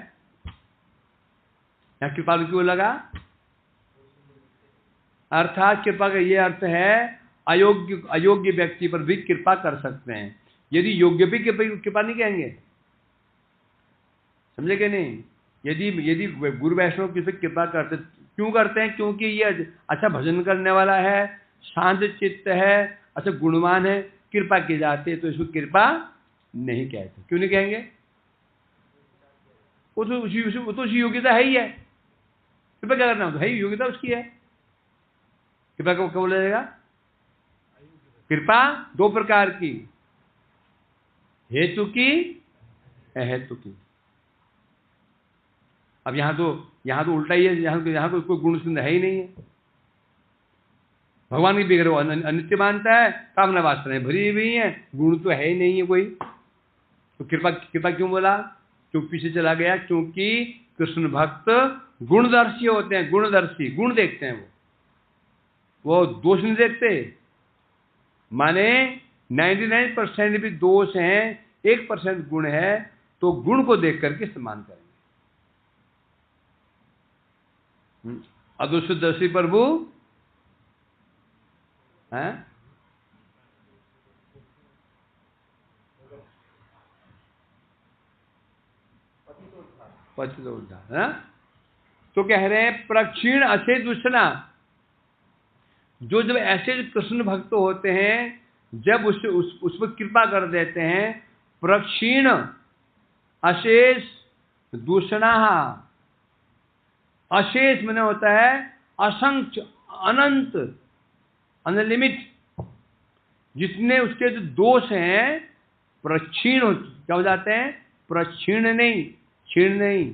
यहां कृपालु क्यों लगा? अर्थात कृपा का यह अर्थ है अयोग्य व्यक्ति पर भी कृपा कर सकते हैं। यदि योग्य भी कृपा नहीं कहेंगे, समझे कि नहीं? यदि गुरु वैष्णव किसी कृपा करते, क्यों करते हैं? क्योंकि ये अच्छा भजन करने वाला है, शांत चित्त है, अच्छा गुणवान है, कृपा की जाती है, तो इसको कृपा नहीं कहते। क्यों नहीं कहेंगे? वो तो उसकी योग्यता है ही है। कृपा क्या करना है? योग्यता उसकी है। कृपा को क्या बोला जाएगा? कृपा दो प्रकार की, हेतु की, अहेतु की। अब यहां तो उल्टा ही है। यहां कोई गुण सिंध है ही नहीं है। भगवान की बिगड़ अनित्य मानता है, कामना वासनाएं भरी हुई हैं, गुण तो है ही नहीं है कोई। तो कृपा क्यों बोला? क्यों पीछे चला गया? क्योंकि कृष्ण भक्त गुणदर्शी होते हैं। गुणदर्शी, गुण देखते हैं वो दोष नहीं देखते। माने 99% भी दोष हैं, 1% गुण है, तो गुण को देख करके सम्मान करेंगे। अदुष्टदर्शी प्रभु है, पतित उद्धार है। तो कह रहे हैं प्रक्षीण अशेष दूषणा। जो जब ऐसे कृष्ण भक्त होते हैं, जब उस पर कृपा कर देते हैं, प्रक्षीण अशेष दूषणा। अशेष मैंने होता है असंख्य, अनंत, अनलिमिट। जितने उसके जो दोष हैं प्रक्षीण क्या हो जाते हैं? प्रक्षीण नहीं, क्षीण नहीं,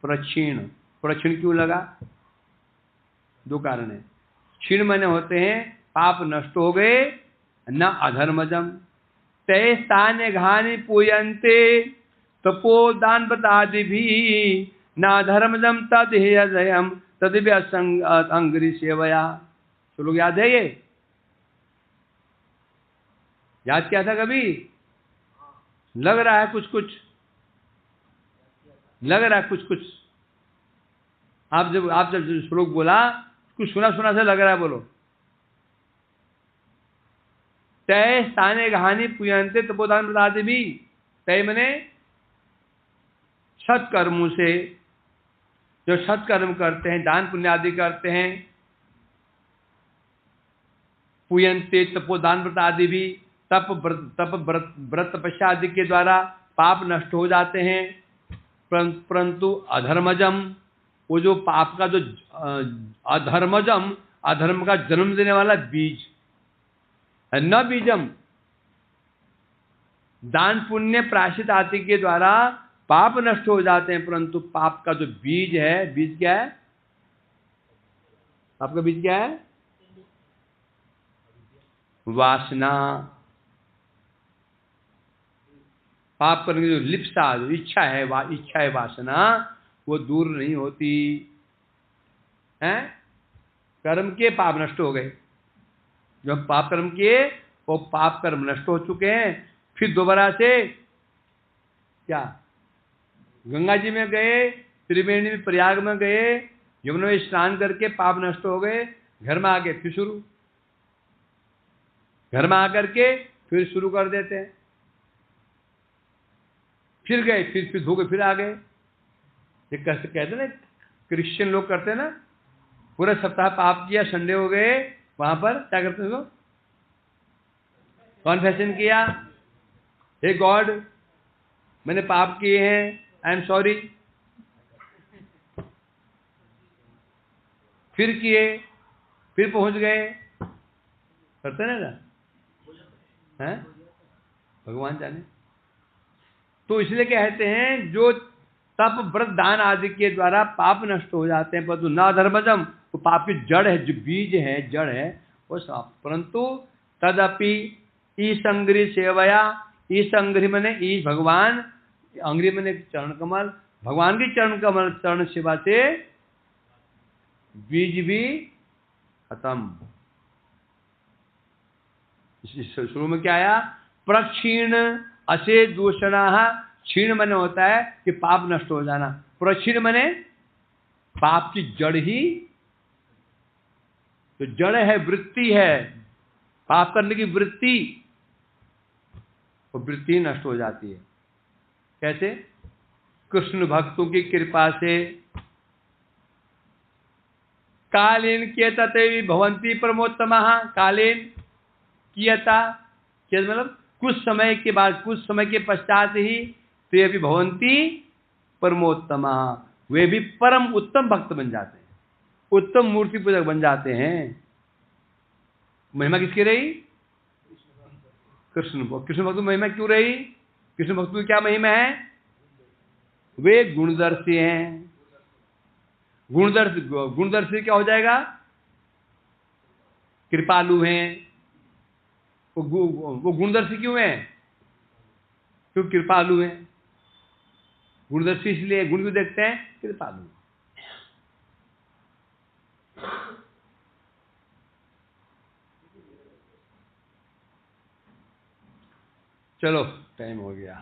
प्रक्षीण। प्रक्षीण क्यों लगा? दो कारण है। क्षीण मैंने होते हैं पाप नष्ट हो गए, न अधर्मजम ते स्थान्य घानि पूयन्ते तपोदान बतादि भी न धर्मजम तद हेयम तदिव्य अंग्री सेवया। तो लोग याद है? ये याद क्या था? कभी लग रहा है कुछ लग रहा है कुछ। आप जब श्लोक बोला, कुछ सुना से लग रहा है। बोलो। तय स्थाने घानी पुयंते तपोदान बताते भी। तय मने सत्कर्मों से, जो सत्कर्म करते हैं, दान पुण्य आदि करते हैं, पुयंते तपोदान व्रत आदि भी, तप व्रत तपस्या आदि के द्वारा पाप नष्ट हो जाते हैं। परंतु अधर्मजम, वो जो पाप का जो अधर्मजम, अधर्म का जन्म देने वाला बीज, न बीजम, दान पुण्य प्रायश्चित आदि के द्वारा पाप नष्ट हो जाते हैं, परंतु पाप का जो बीज है, बीज क्या है? पाप का बीज क्या है? वासना। पाप करने की जो लिप्सा, जो इच्छा है, वासना, वो दूर नहीं होती है। कर्म के पाप नष्ट हो गए। जो हम पाप कर्म किए वो पाप कर्म नष्ट हो चुके हैं। फिर दोबारा से क्या गंगा जी में गए, त्रिवेणी में प्रयाग में गए, यमुना में स्नान करके पाप नष्ट हो गए, घर में आके फिर शुरू, घर में आकर के फिर शुरू कर देते हैं। फिर गए, फिर धो के फिर आ गए। ये कहते ना क्रिश्चियन लोग करते हैं ना, पूरा सप्ताह पाप किया, संडे हो गए, वहां पर क्या करते हैं, कॉन्फेशन किया, हे गॉड मैंने पाप किए हैं, आई एम सॉरी। फिर किए, फिर पहुंच गए, करते ना हैं, भगवान जाने। तो इसलिए कहते हैं जो तप व्रत दान आदि के द्वारा पाप नष्ट हो जाते हैं, परंतु ना धर्मजम, तो पाप की जड़ है, जो बीज है, जड़ है वो साफ। परंतु तदपि ईसंग्री सेवया, ईसंग्री मने ईश भगवान, अंग्री मने चरण कमल, भगवान की चरण कमल चरण सेवा से बीज भी खत्म। शुरू में क्या आया, प्रक्षीण असे दूषणा, क्षीण मने होता है कि पाप नष्ट हो जाना, प्रक्षीण मने पाप की जड़ ही, तो जड़ है वृत्ति है, पाप करने की वृत्ति, वो वृत्ति नष्ट हो जाती है। कैसे, कृष्ण भक्तों की कृपा से कालीन केतते भवंती परमोत्तमा, कालीन कियता, मतलब कुछ समय के बाद, कुछ समय के पश्चात ही ते भी भवंती परमोत्तमा, वे भी परम उत्तम भक्त बन जाते हैं, उत्तम मूर्ति पूजक बन जाते हैं। महिमा किसकी रही, कृष्ण भक्त महिमा क्यों रही, कृष्ण भक्त की क्या महिमा है, वे गुणदर्शी हैं। गुणदर्शी क्या हो जाएगा, कृपालु हैं। वो गुणदर्शी क्यों है, क्यों कृपालु हैं। गुणदर्शी इसलिए, गुण क्यों देखते हैं, कृपालु। चलो टाइम हो गया,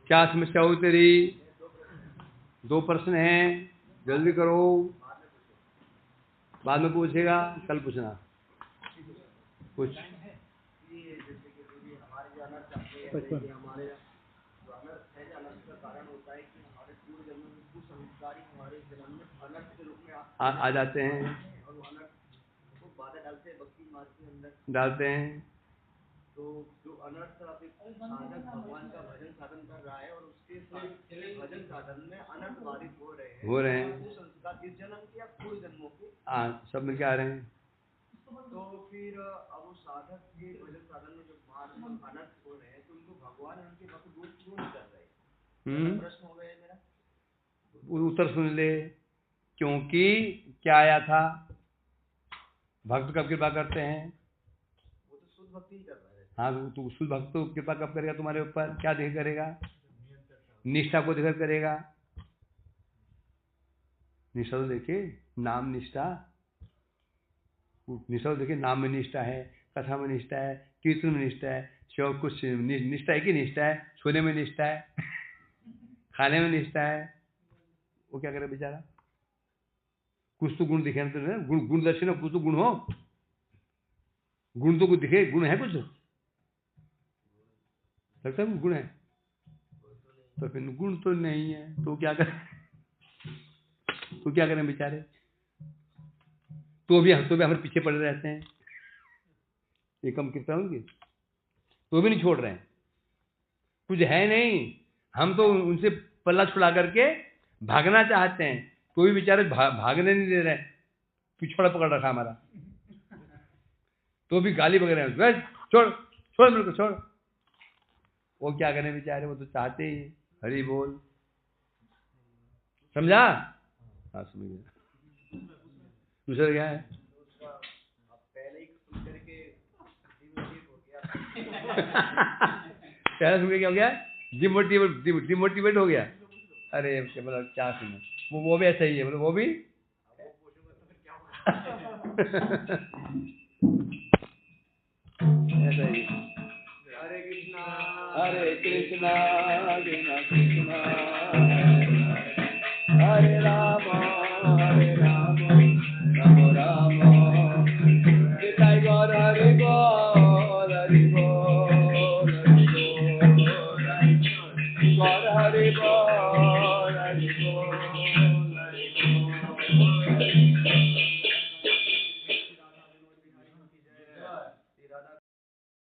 क्या समस्या हुई तेरी, 2 प्रश्न हैं, जल्दी करो, बाद में पूछेगा, कल पूछना कुछ। आ जाते हैं, डालते हैं। तो जो अनर्थ साधक भगवान का भजन साधन कर रहा है और उसके भजन साधन में अनर्थ बाधित हो रहे हैं, वो संस्कार इस जन्म के या पूर्व जन्मों के सब मिलके आ रहे हैं। तो फिर अब उस साधक के भजन साधन में जो मार्ग में अनर्थ हो रहे हैं, तो उनको भगवान उनके भक्त दूर क्यों नहीं कर रहे, प्रश्न हो गया मेरा। उत्तर सुन ले, क्योंकि क्या आया था, भक्त कब कृपा करते हैं, वो तो शुद्ध भक्ति ही कर रहा है। हाँ, तो शुद्ध भक्त तो कृपा कब करेगा तुम्हारे ऊपर, क्या देख करेगा, निष्ठा को देखकर करेगा। निष्ठा तो देखिए, नाम निष्ठा, निष्ठा तो देखिए, नाम में निष्ठा है, कथा में निष्ठा है, कीर्तन में निष्ठा है, सब कुछ निष्ठा है कि निष्ठा है, सोने में निष्ठा है, खाने में निष्ठा है। वो क्या करे बेचारा, कुछ तो गुण दिखे, गुण दर्शन, कुछ तो गुण हो, गुण तो कुछ दिखे, गुण है कुछ, लगता है गुण है, तो फिर गुण तो नहीं है, तो क्या करें, तो क्या करें बेचारे, तो भी हमारे पीछे पड़े रहते हैं, ये कम कितना होंगे, तो भी नहीं छोड़ रहे हैं, कुछ है नहीं, हम तो उनसे पल्ला छुड़ा करके भागना चाहते हैं, तो भी बेचारे भागने नहीं दे रहे, पिछवाड़ा पकड़ रखा हमारा, तो भी गाली वगैरह, छोड़ छोड़ मेरे को छोड़। वो क्या करें बेचारे, वो तो चाहते ही हरि बोल, समझा, हाँ समझ गया। दूसरा क्या है, पहले ही सुन करके पहले सुन के क्या हो गया, डिमोटिवेट हो गया। अरे मतलब क्या सुनो, वो भी ऐसा ही है, मतलब वो भी ऐसा ही हरे कृष्णा कृष्णा कृष्णा हरे राम राम राम निताई गौर हरे गौर हरि बोल गौर हरि बोल